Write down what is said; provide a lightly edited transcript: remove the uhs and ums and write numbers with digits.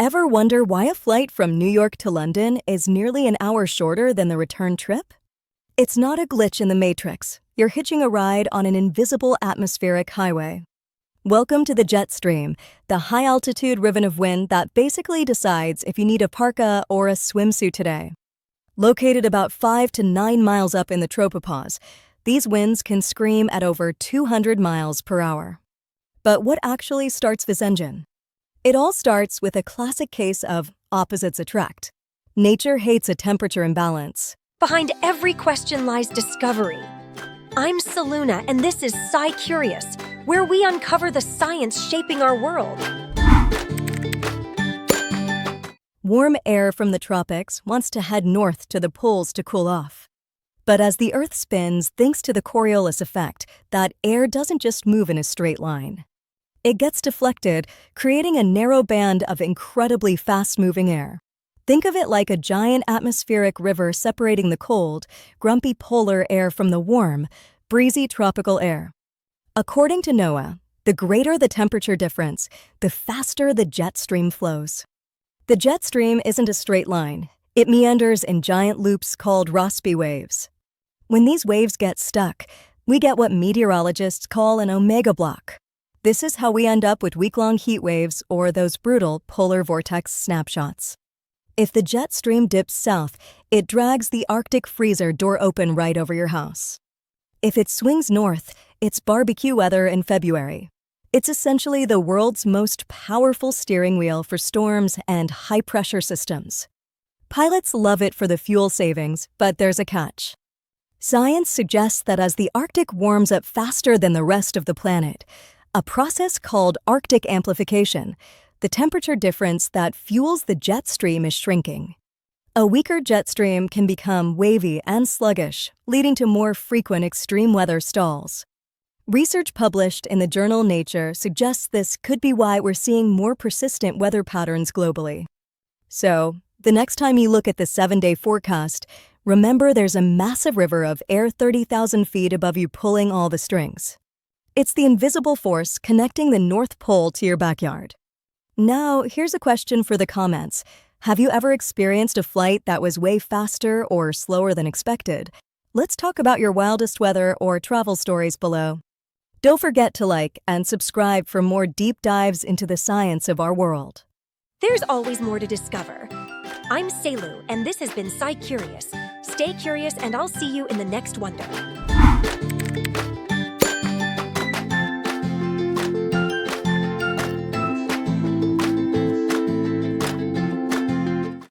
Ever wonder why a flight from New York to London is nearly an hour shorter than the return trip? It's not a glitch in the Matrix. You're hitching a ride on an invisible atmospheric highway. Welcome to the jet stream, the high-altitude ribbon of wind that basically decides if you need a parka or a swimsuit today. Located about 5 to 9 miles up in the tropopause, these winds can scream at over 200 miles per hour. But what actually starts this engine? It all starts with a classic case of opposites attract. Nature hates a temperature imbalance. Behind every question lies discovery. I'm Saluna, and this is SciCurious, where we uncover the science shaping our world. Warm air from the tropics wants to head north to the poles to cool off. But as the Earth spins, thanks to the Coriolis effect, that air doesn't just move in a straight line. It gets deflected, creating a narrow band of incredibly fast-moving air. Think of it like a giant atmospheric river separating the cold, grumpy polar air from the warm, breezy tropical air. According to NOAA, the greater the temperature difference, the faster the jet stream flows. The jet stream isn't a straight line. It meanders in giant loops called Rossby waves. When these waves get stuck, we get what meteorologists call an omega block. This is how we end up with week-long heat waves or those brutal polar vortex snapshots. If the jet stream dips south, it drags the Arctic freezer door open right over your house. If it swings north, it's barbecue weather in February. It's essentially the world's most powerful steering wheel for storms and high-pressure systems. Pilots love it for the fuel savings, but there's a catch. Science suggests that as the Arctic warms up faster than the rest of the planet, a process called Arctic amplification, the temperature difference that fuels the jet stream is shrinking. A weaker jet stream can become wavy and sluggish, leading to more frequent extreme weather stalls. Research published in the journal Nature suggests this could be why we're seeing more persistent weather patterns globally. So, the next time you look at the 7-day forecast, remember there's a massive river of air 30,000 feet above you pulling all the strings. It's the invisible force connecting the North Pole to your backyard. Now, here's a question for the comments. Have you ever experienced a flight that was way faster or slower than expected? Let's talk about your wildest weather or travel stories below. Don't forget to like and subscribe for more deep dives into the science of our world. There's always more to discover. I'm Selu, and this has been SciCurious. Stay curious, and I'll see you in the next wonder.